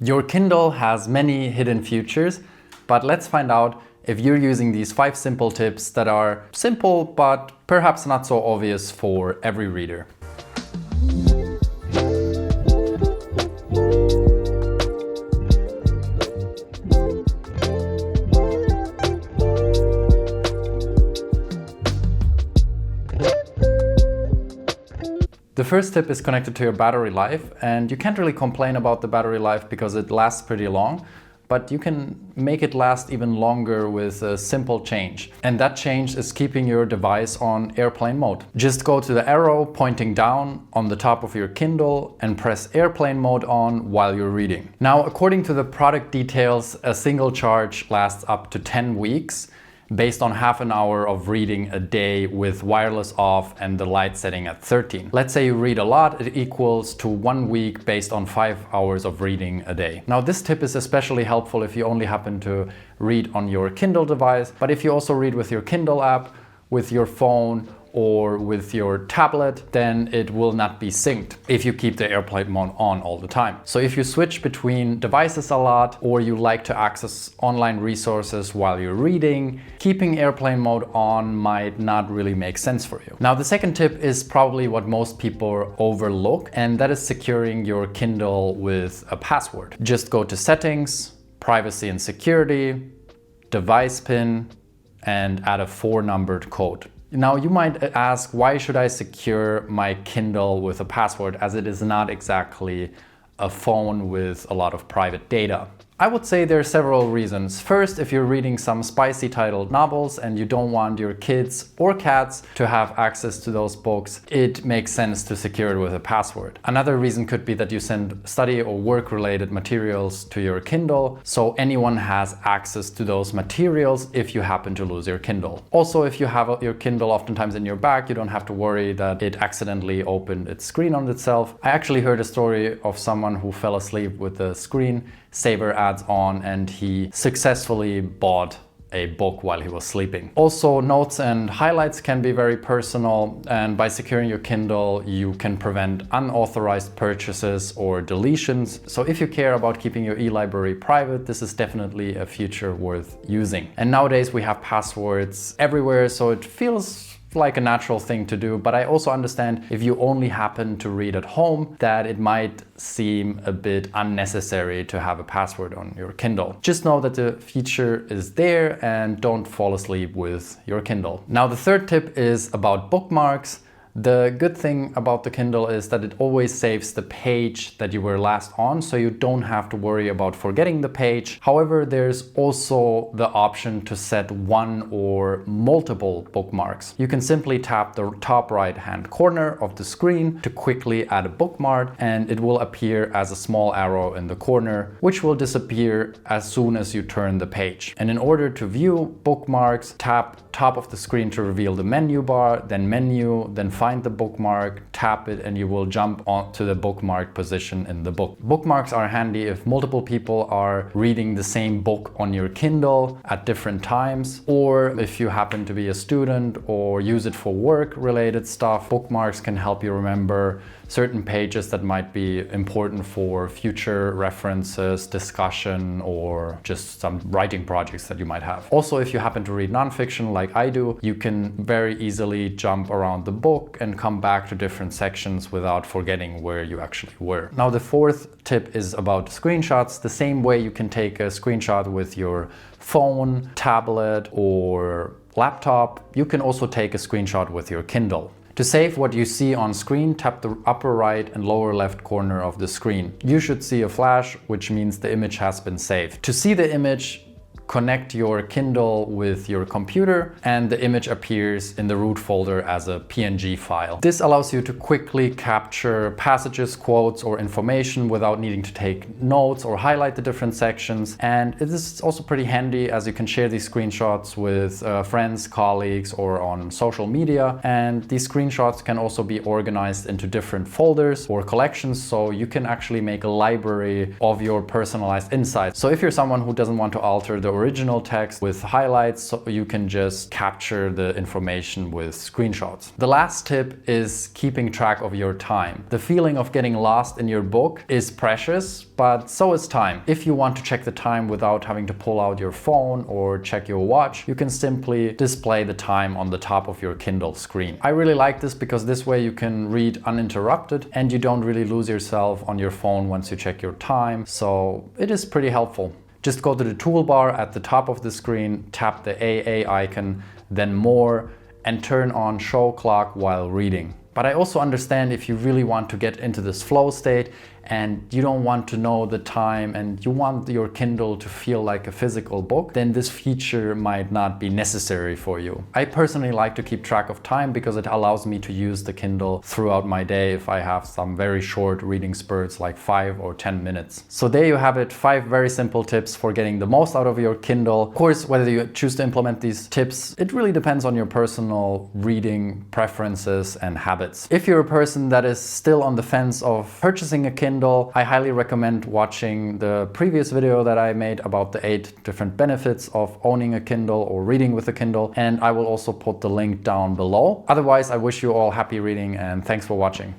Your Kindle has many hidden features, but let's find out if you're using these 5 simple tips that are simple but perhaps not so obvious for every reader. The first tip is connected to your battery life, and you can't really complain about the battery life because it lasts pretty long, but you can make it last even longer with a simple change. And that change is keeping your device on airplane mode. Just go to the arrow pointing down on the top of your Kindle and press airplane mode on while you're reading. Now, according to the product details, a single charge lasts up to 10 weeks. Based on half an hour of reading a day with wireless off and the light setting at 13. Let's say you read a lot, it equals to 1 week based on 5 hours of reading a day. Now this tip is especially helpful if you only happen to read on your Kindle device, but if you also read with your Kindle app, with your phone, or with your tablet, then it will not be synced if you keep the airplane mode on all the time. So if you switch between devices a lot, or you like to access online resources while you're reading, keeping airplane mode on might not really make sense for you. Now the second tip is probably what most people overlook, and that is securing your Kindle with a password. Just go to Settings, Privacy and Security, Device PIN, and add a 4-numbered code. Now you might ask, why should I secure my Kindle with a password, as it is not exactly a phone with a lot of private data? I would say there are several reasons. First, if you're reading some spicy titled novels and you don't want your kids or cats to have access to those books, it makes sense to secure it with a password. Another reason could be that you send study or work related materials to your Kindle, so anyone has access to those materials if you happen to lose your Kindle. Also, if you have your Kindle oftentimes in your bag, you don't have to worry that it accidentally opened its screen on itself. I actually heard a story of someone who fell asleep with the screen saver ads on, and he successfully bought a book while he was sleeping. Also, notes and highlights can be very personal, and by securing your Kindle, you can prevent unauthorized purchases or deletions. So if you care about keeping your e-library private, this is definitely a feature worth using. And nowadays we have passwords everywhere, so it feels like a natural thing to do, but I also understand if you only happen to read at home that it might seem a bit unnecessary to have a password on your Kindle. Just know that the feature is there and don't fall asleep with your Kindle. Now the third tip is about bookmarks. The good thing about the Kindle is that it always saves the page that you were last on, so you don't have to worry about forgetting the page. However, there's also the option to set one or multiple bookmarks. You can simply tap the top right-hand corner of the screen to quickly add a bookmark, and it will appear as a small arrow in the corner, which will disappear as soon as you turn the page. And in order to view bookmarks, tap top of the screen to reveal the menu bar, then menu, then find the bookmark, tap it, and you will jump onto the bookmark position in the book. Bookmarks are handy if multiple people are reading the same book on your Kindle at different times, or if you happen to be a student or use it for work related stuff. Bookmarks can help you remember certain pages that might be important for future references, discussion, or just some writing projects that you might have. Also, if you happen to read nonfiction like I do, you can very easily jump around the book and come back to different sections without forgetting where you actually were. Now the fourth tip is about screenshots. The same way you can take a screenshot with your phone, tablet, or laptop, you can also take a screenshot with your Kindle. To save what you see on screen, tap the upper right and lower left corner of the screen. You should see a flash, which means the image has been saved. To see the image, connect your Kindle with your computer and the image appears in the root folder as a PNG file. This allows you to quickly capture passages, quotes, or information without needing to take notes or highlight the different sections. And it is also pretty handy as you can share these screenshots with friends, colleagues, or on social media. And these screenshots can also be organized into different folders or collections, so you can actually make a library of your personalized insights. So if you're someone who doesn't want to alter the original text with highlights, so you can just capture the information with screenshots. The last tip is keeping track of your time. The feeling of getting lost in your book is precious, but so is time. If you want to check the time without having to pull out your phone or check your watch, you can simply display the time on the top of your Kindle screen. I really like this because this way you can read uninterrupted and you don't really lose yourself on your phone once you check your time, so it is pretty helpful. Just go to the toolbar at the top of the screen, tap the AA icon, then More, and turn on Show Clock while reading. But I also understand if you really want to get into this flow state and you don't want to know the time and you want your Kindle to feel like a physical book, then this feature might not be necessary for you. I personally like to keep track of time because it allows me to use the Kindle throughout my day if I have some very short reading spurts like 5 or 10 minutes. So there you have it, 5 very simple tips for getting the most out of your Kindle. Of course, whether you choose to implement these tips, it really depends on your personal reading preferences and habits. If you're a person that is still on the fence of purchasing a Kindle, I highly recommend watching the previous video that I made about the 8 different benefits of owning a Kindle or reading with a Kindle, and I will also put the link down below. Otherwise, I wish you all happy reading and thanks for watching.